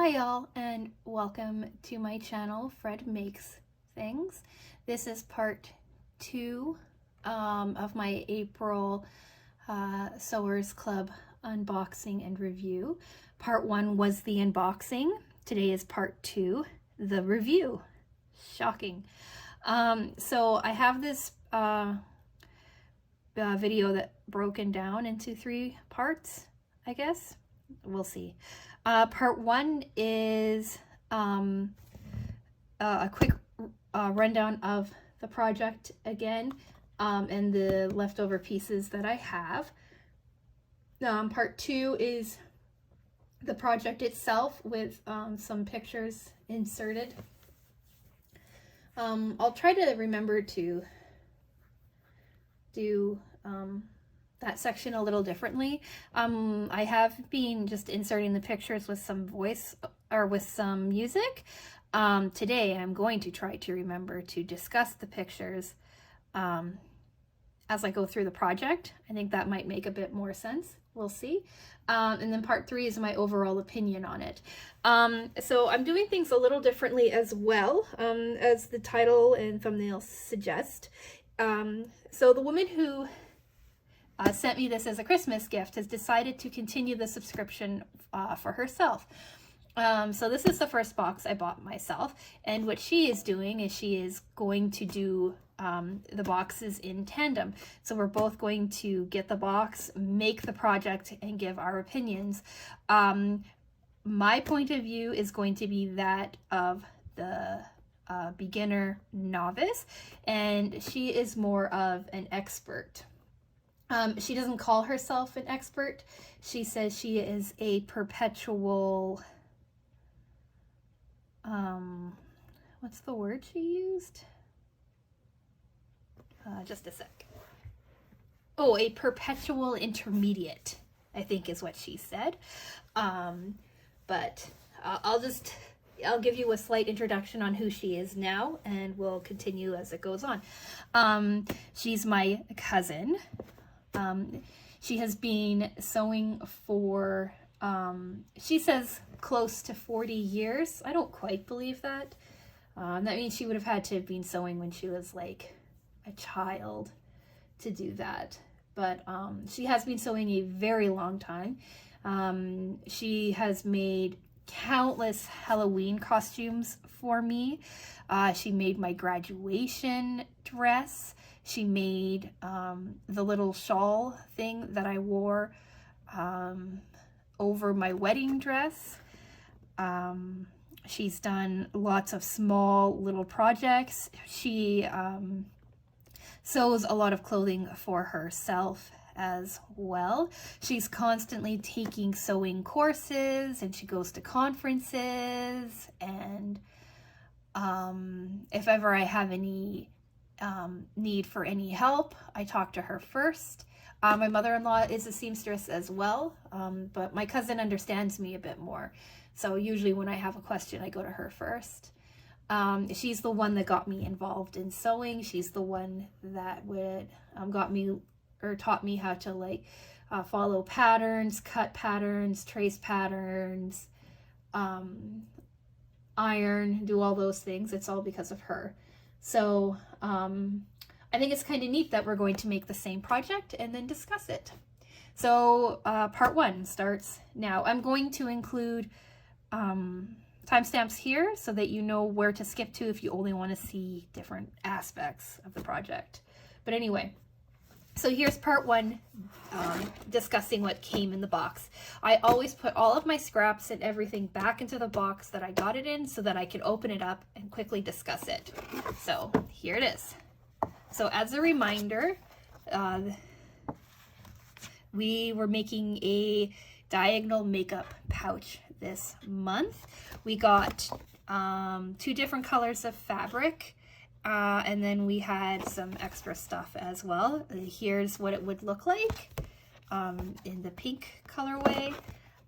Hi y'all, and welcome to my channel, Fred Makes Things. This is part 2 of my April Sewers Club unboxing and review. Part 1 was the unboxing. Today is part 2, the review. Shocking. So I have this video that broken down into 3 parts, I guess. We'll see. Part 1 is a quick rundown of the project again, and the leftover pieces that I have. Part 2 is the project itself with some pictures inserted. I'll try to remember to do that section a little differently. I have been just inserting the pictures with some voice or with some music. Today I'm going to try to remember to discuss the pictures as I go through the project. I think that might make a bit more sense. We'll see. And then part 3 is my overall opinion on it. So I'm doing things a little differently as well, as the title and thumbnail suggest. So the woman who sent me this as a Christmas gift has decided to continue the subscription for herself. So this is the first box I bought myself, and what she is doing is she is going to do the boxes in tandem. So we're both going to get the box, make the project, and give our opinions. My point of view is going to be that of the beginner novice, and she is more of an expert. She doesn't call herself an expert. She says she is a perpetual, what's the word she used? Just a sec. Oh, a perpetual intermediate, I think is what she said. But I'll give you a slight introduction on who she is now, and we'll continue as it goes on. She's my cousin. She has been sewing for, she says close to 40 years. I don't quite believe that. That means she would have had to have been sewing when she was like a child to do that. But she has been sewing a very long time. She has made countless Halloween costumes for me. She made my graduation dress. She made the little shawl thing that I wore over my wedding dress. She's done lots of small little projects. She sews a lot of clothing for herself as well. She's constantly taking sewing courses, and she goes to conferences, and if ever I have any need for any help, I talk to her first. My mother-in-law is a seamstress as well, but my cousin understands me a bit more. So usually when I have a question, I go to her first. She's the one that got me involved in sewing. She's the one that would taught me how to like follow patterns, cut patterns, trace patterns, iron, do all those things. It's all because of her. So I think it's kind of neat that we're going to make the same project and then discuss it. So part 1 starts now. I'm going to include timestamps here so that you know where to skip to if you only want to see different aspects of the project. But anyway, so here's part 1, discussing what came in the box. I always put all of my scraps and everything back into the box that I got it in so that I can open it up and quickly discuss it. So here it is. So as a reminder, we were making a diagonal makeup pouch this month. We got 2 different colors of fabric. And then we had some extra stuff as well. Here's what it would look like in the pink colorway.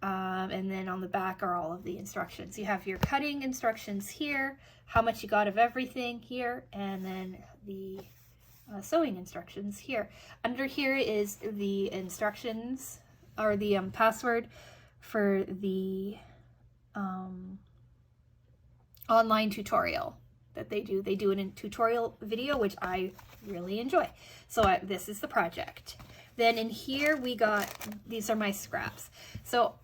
And then on the back are all of the instructions. You have your cutting instructions here, how much you got of everything here, and then the sewing instructions here. Under here is the instructions, or the password for the online tutorial that they do. They do it in tutorial video, which I really enjoy. So this is the project. Then in here we got, these are my scraps. So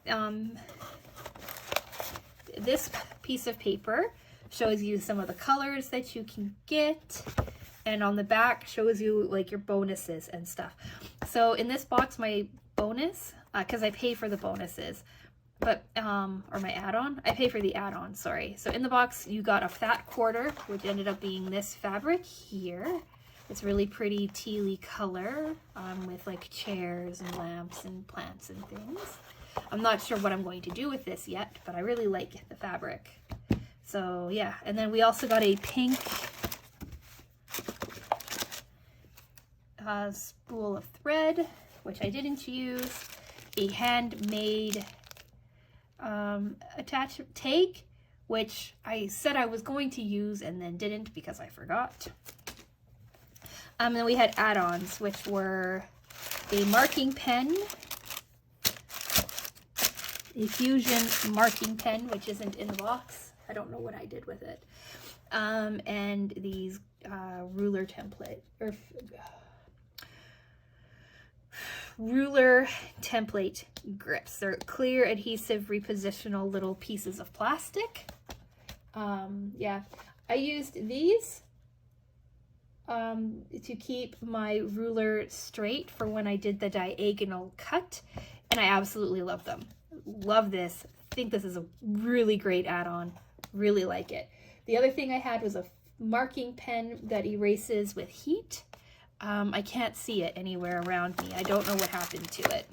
this piece of paper shows you some of the colors that you can get, and on the back shows you like your bonuses and stuff. So in this box, my bonus, because I pay for the bonuses, but or my add-on, I pay for the add-on, sorry. So in the box you got a fat quarter, which ended up being this fabric here. It's really pretty tealy color, with like chairs and lamps and plants and things. I'm not sure what I'm going to do with this yet, but I really like the fabric. So yeah, and then we also got a pink spool of thread, which I didn't use, a handmade attachment tag, which I said I was going to use and then didn't because I forgot. And then we had add-ons, which were a marking pen, a Fusion marking pen, which isn't in the box. I don't know what I did with it. And these ruler template, or ruler template grips. They're clear, adhesive, repositional little pieces of plastic. Yeah, I used these to keep my ruler straight for when I did the diagonal cut, and I absolutely love them. Love this. I think this is a really great add-on. Really like it. The other thing I had was a marking pen that erases with heat. I can't see it anywhere around me. I don't know what happened to it.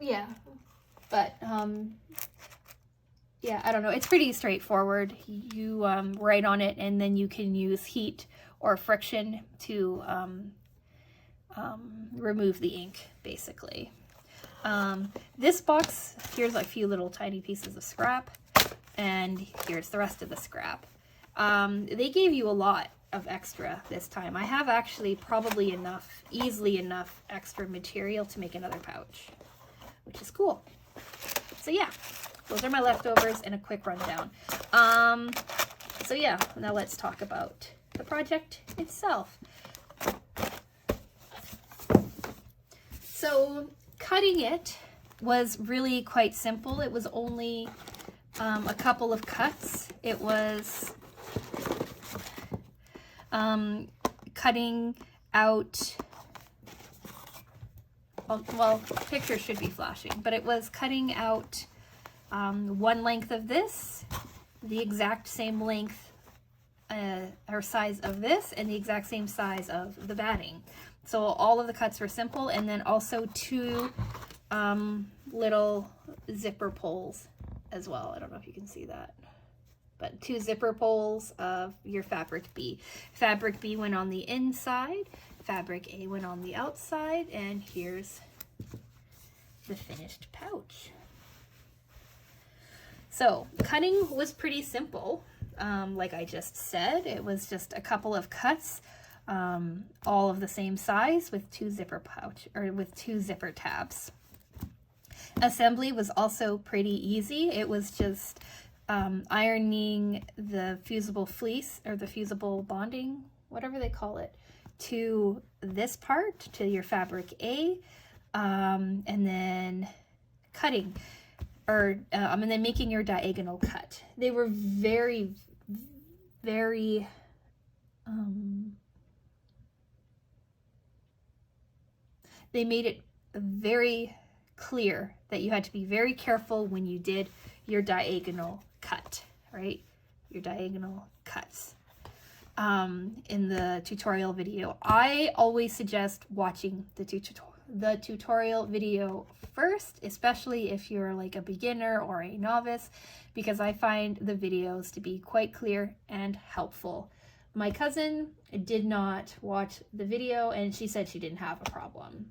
Yeah, but yeah, I don't know. It's pretty straightforward. You write on it, and then you can use heat or friction to remove the ink, basically. This box, here's a few little tiny pieces of scrap, and here's the rest of the scrap. They gave you a lot of extra this time. I have actually probably enough, easily enough extra material to make another pouch, which is cool. So yeah, those are my leftovers and a quick rundown. So yeah, now let's talk about the project itself. So cutting it was really quite simple. It was only a couple of cuts. It was cutting out, well, picture should be flashing, but it was cutting out one length of this, the exact same length or size of this, and the exact same size of the batting. So all of the cuts were simple, and then also two little zipper pulls as well. I don't know if you can see that, but two zipper pulls of your fabric B. Fabric B went on the inside, fabric A went on the outside, and here's the finished pouch. So cutting was pretty simple. Like I just said, it was just a couple of cuts, all of the same size with two zipper tabs. Assembly was also pretty easy. It was just ironing the fusible fleece, or the fusible bonding, whatever they call it, to this part, to your fabric A, and then cutting, or and then making your diagonal cut. They were very, very they made it very clear that you had to be very careful when you did your diagonal cut, right? Your diagonal cuts. In the tutorial video, I always suggest watching the tutorial video first, especially if you're like a beginner or a novice, because I find the videos to be quite clear and helpful. My cousin did not watch the video, and she said she didn't have a problem.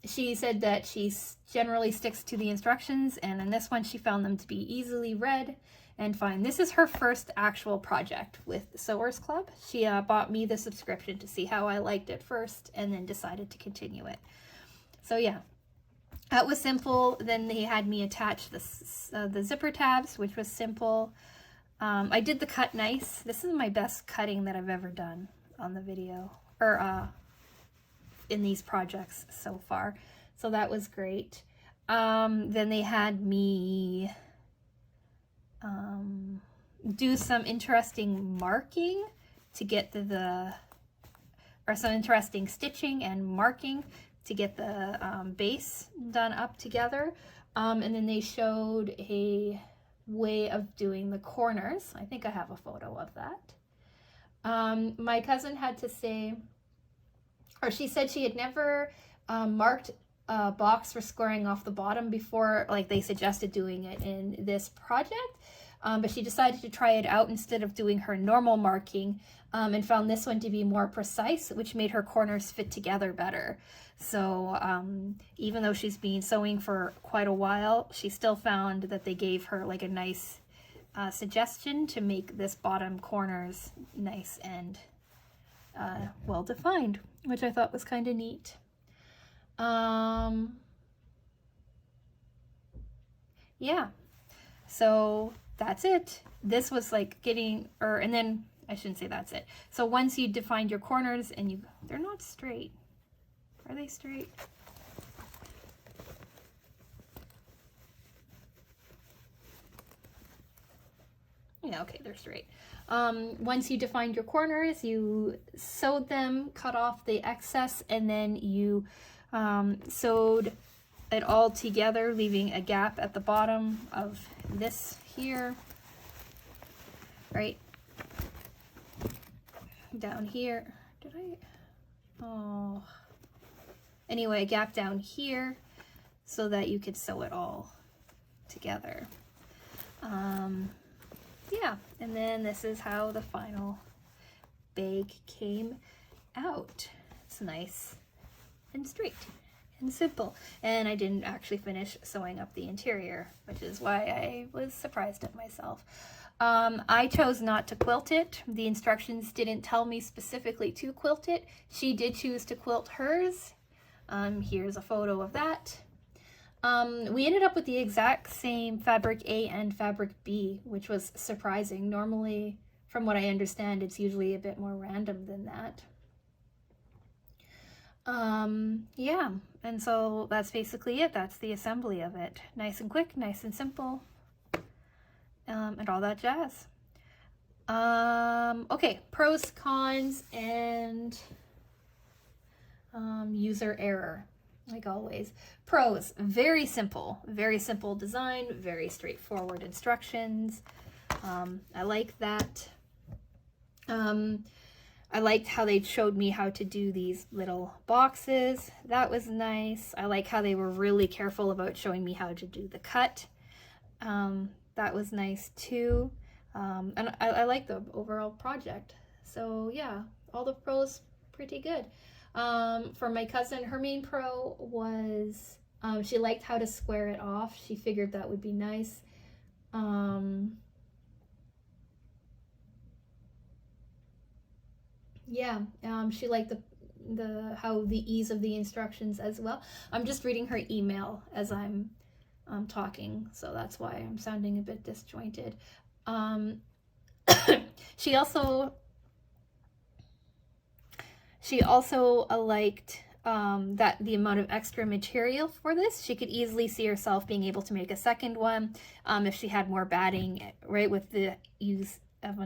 She said that she generally sticks to the instructions, and in this one she found them to be easily read, and fine. This is her first actual project with the Sewers Club. She bought me the subscription to see how I liked it first and then decided to continue it. So yeah, that was simple. Then they had me attach the zipper tabs, which was simple. I did the cut nice. This is my best cutting that I've ever done on the video, or in these projects so far. So that was great. Then they had me do some interesting marking to get or some interesting stitching and marking to get the base done up together. And then they showed a way of doing the corners. I think I have a photo of that. My cousin had to say, or she said she had never marked a box for squaring off the bottom before, like they suggested doing it in this project. But she decided to try it out instead of doing her normal marking, and found this one to be more precise, which made her corners fit together better. So even though she's been sewing for quite a while, she still found that they gave her like a nice suggestion to make this bottom corners nice and well defined, which I thought was kind of neat. Yeah, so that's it. This was like getting, and then I shouldn't say that's it. So once you defined your corners and they're not straight. Are they straight? Yeah, okay, they're straight. Once you defined your corners, you sewed them, cut off the excess, and then you sewed it all together, leaving a gap at the bottom of this here, right down here. Did I? Oh. Anyway, a gap down here so that you could sew it all together. Yeah, and then this is how the final bag came out. It's nice and straight and simple. And I didn't actually finish sewing up the interior, which is why I was surprised at myself. I chose not to quilt it. The instructions didn't tell me specifically to quilt it. She did choose to quilt hers. Here's a photo of that. We ended up with the exact same fabric A and fabric B, which was surprising. Normally, from what I understand, it's usually a bit more random than that. Yeah, and so that's basically it. That's the assembly of it. Nice and quick, nice and simple, and all that jazz. Okay, pros, cons, and user error, like always. Pros, very simple design, very straightforward instructions. I like that. I liked how they showed me how to do these little boxes. That was nice. I like how they were really careful about showing me how to do the cut. That was nice too. And I like the overall project. So yeah, all the pros pretty good. For my cousin, her main pro was she liked how to square it off. She figured that would be nice. Yeah, she liked how the ease of the instructions as well. I'm just reading her email as I'm talking, so that's why I'm sounding a bit disjointed. She also liked that the amount of extra material for this. She could easily see herself being able to make a second one if she had more batting, right, with the use of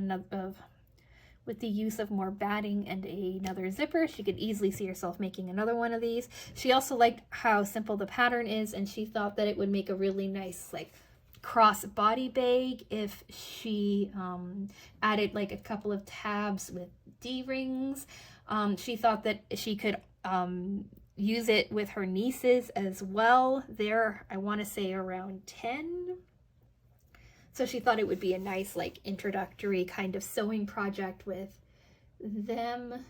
more batting and another zipper. She could easily see herself making another one of these. She also liked how simple the pattern is, and she thought that it would make a really nice like cross body bag if she added like a couple of tabs with D-rings. She thought that she could use it with her nieces as well. They're, I want to say, around 10. So she thought it would be a nice like introductory kind of sewing project with them.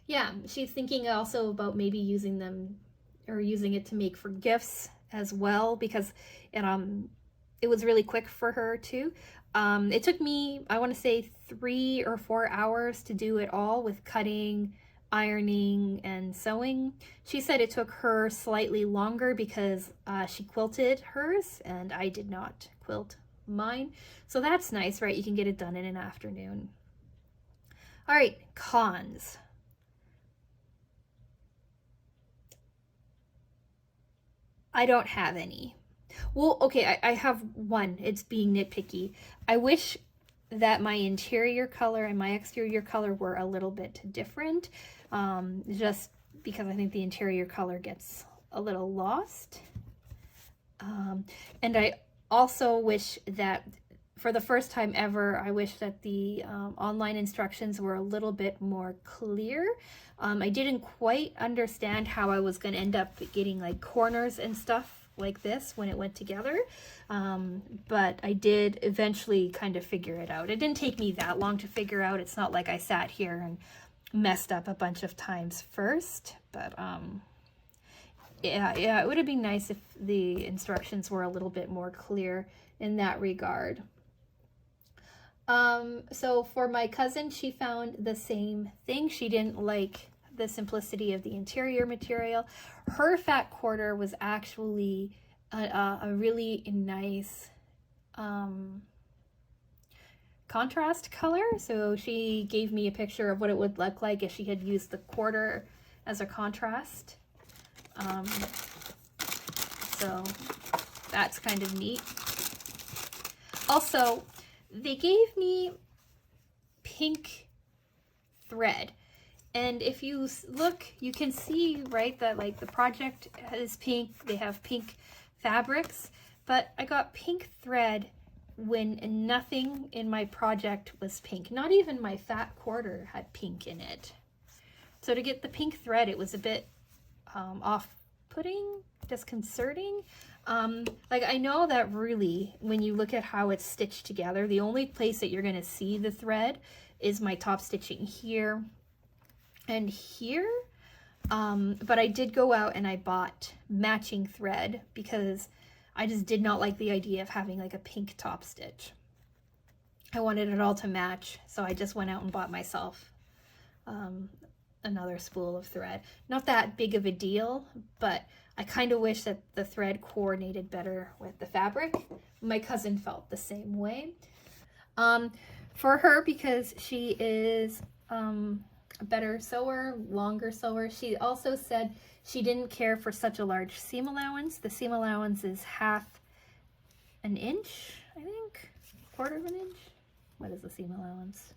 Yeah, she's thinking also about maybe using them or using it to make for gifts as well, because it was really quick for her too. It took me, I want to say, 3 or 4 hours to do it all with cutting, ironing, and sewing. She said it took her slightly longer because she quilted hers and I did not quilt mine. So that's nice, right? You can get it done in an afternoon. All right, cons. I don't have any. Well, okay, I have one. It's being nitpicky. I wish that my interior color and my exterior color were a little bit different, just because I think the interior color gets a little lost. And I also wish that for the first time ever, I wish that the online instructions were a little bit more clear. I didn't quite understand how I was going to end up getting like corners and stuff like this when it went together, but I did eventually kind of figure it out. It didn't take me that long to figure out. It's not like I sat here and messed up a bunch of times first, but yeah, it would have been nice if the instructions were a little bit more clear in that regard. So for my cousin, she found the same thing. She didn't like the simplicity of the interior material. Her fat quarter was actually a really nice contrast color. So she gave me a picture of what it would look like if she had used the quarter as a contrast. So that's kind of neat. Also, they gave me pink thread. And if you look, you can see, right, that like the project is pink. They have pink fabrics, but I got pink thread when nothing in my project was pink. Not even my fat quarter had pink in it. So to get the pink thread, it was a bit off-putting, disconcerting. Like I know that really when you look at how it's stitched together, the only place that you're going to see the thread is my top stitching here and here. But I did go out and I bought matching thread because I just did not like the idea of having like a pink top stitch. I wanted it all to match, so I just went out and bought myself another spool of thread. Not that big of a deal, but I kind of wish that the thread coordinated better with the fabric. My cousin felt the same way. For her, because she is a better sewer, longer sewer, she also said she didn't care for such a large seam allowance. The seam allowance is 1/2 inch, I think, 1/4 inch. What is the seam allowance?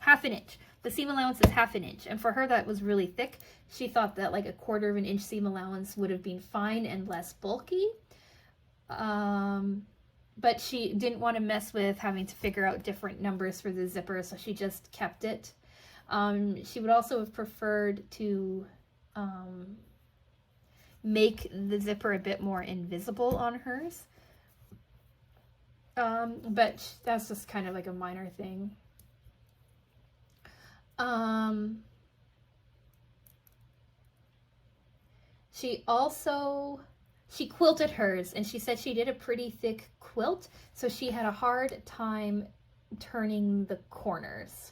1/2 inch. The seam allowance is 1/2 inch, and for her that was really thick. She thought that like a 1/4 inch seam allowance would have been fine and less bulky. But she didn't want to mess with having to figure out different numbers for the zipper, so she just kept it. She would also have preferred to make the zipper a bit more invisible on hers. But that's just kind of like a minor thing. She quilted hers, and she said she did a pretty thick quilt, so she had a hard time turning the corners,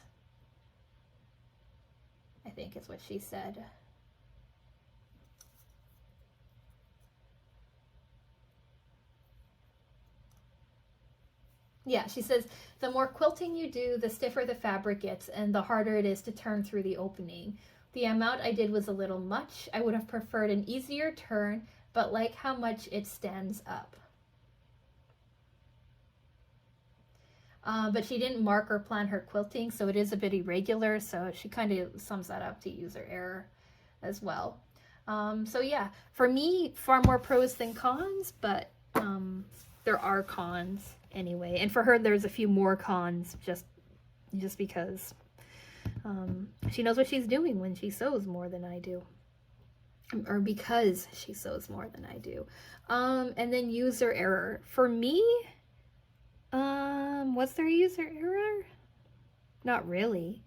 I think is what she said. Yeah, she says, the more quilting you do, the stiffer the fabric gets and the harder it is to turn through the opening. The amount I did was a little much. I would have preferred an easier turn, but like how much it stands up. But she didn't mark or plan her quilting, so it is a bit irregular, so she kind of sums that up to user error as well. So yeah, for me, far more pros than cons, but there are cons anyway. And for her, there's a few more cons just because she knows what she's doing when she sews more than I do. Or because she sews more than I do. And then user error. For me, was there user error? Not really.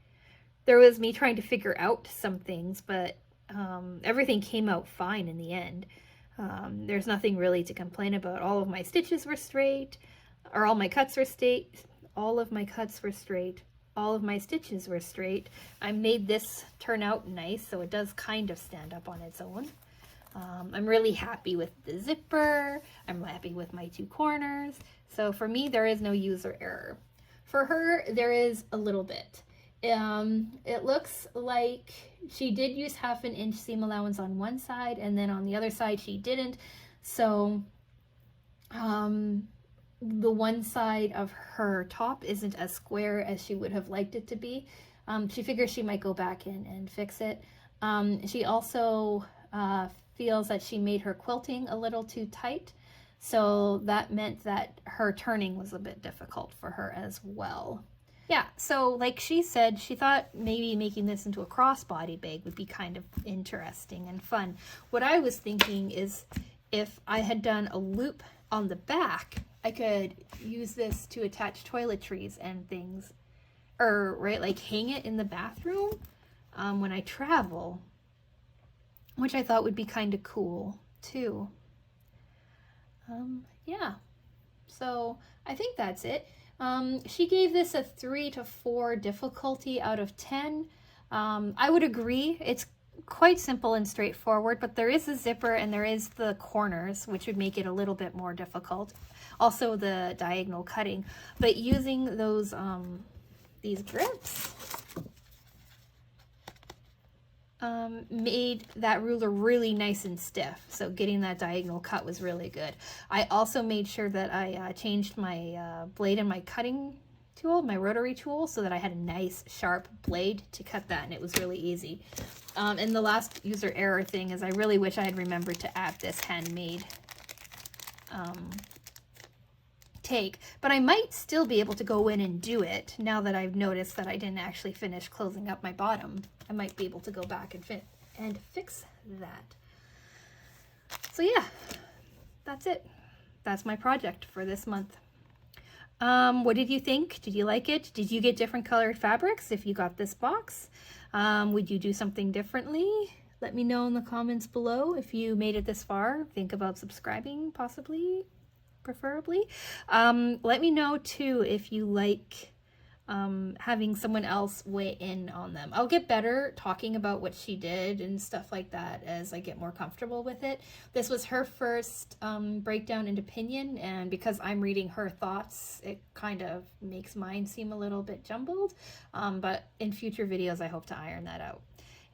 there was me trying to figure out some things, but everything came out fine in the end. There's nothing really to complain about. All of my stitches were straight, or all my cuts were straight. All of my cuts were straight. All of my stitches were straight. I made this turn out nice, so it does kind of stand up on its own. I'm really happy with the zipper. I'm happy with my 2 corners. So for me, there is no user error. For her, there is a little bit. It looks like she did use 1/2 inch seam allowance on one side, and then on the other side she didn't. So the one side of her top isn't as square as she would have liked it to be. She figures she might go back in and fix it. She also feels that she made her quilting a little too tight, so that meant that her turning was a bit difficult for her as well. Yeah, so like she said, she thought maybe making this into a crossbody bag would be kind of interesting and fun. What I was thinking is if I had done a loop on the back, I could use this to attach toiletries and things, or right, like hang it in the bathroom when I travel, which I thought would be kind of cool too. Yeah, so I think that's it. She gave this a 3 to 4 difficulty out of 10. I would agree. It's quite simple and straightforward, but there is a zipper and there is the corners, which would make it a little bit more difficult. Also the diagonal cutting, but using those, these grips, made that ruler really nice and stiff. So getting that diagonal cut was really good. I also made sure that I changed my blade and my cutting tool, my rotary tool, so that I had a nice sharp blade to cut that, and it was really easy. And the last user error thing is I really wish I had remembered to add this handmade take, but I might still be able to go in and do it now that I've noticed that I didn't actually finish closing up my bottom. I might be able to go back and fix that. So yeah, that's it. That's my project for this month. What did you think? Did you like it? Did you get different colored fabrics if you got this box? Would you do something differently? Let me know in the comments below. If you made it this far, think about subscribing, possibly, preferably. Let me know too if you like having someone else weigh in on them. I'll get better talking about what she did and stuff like that as I get more comfortable with it. This was her first breakdown and opinion, and because I'm reading her thoughts, it kind of makes mine seem a little bit jumbled, but in future videos I hope to iron that out.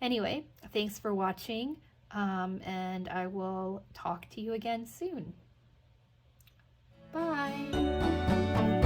Anyway, thanks for watching, and I will talk to you again soon. Bye!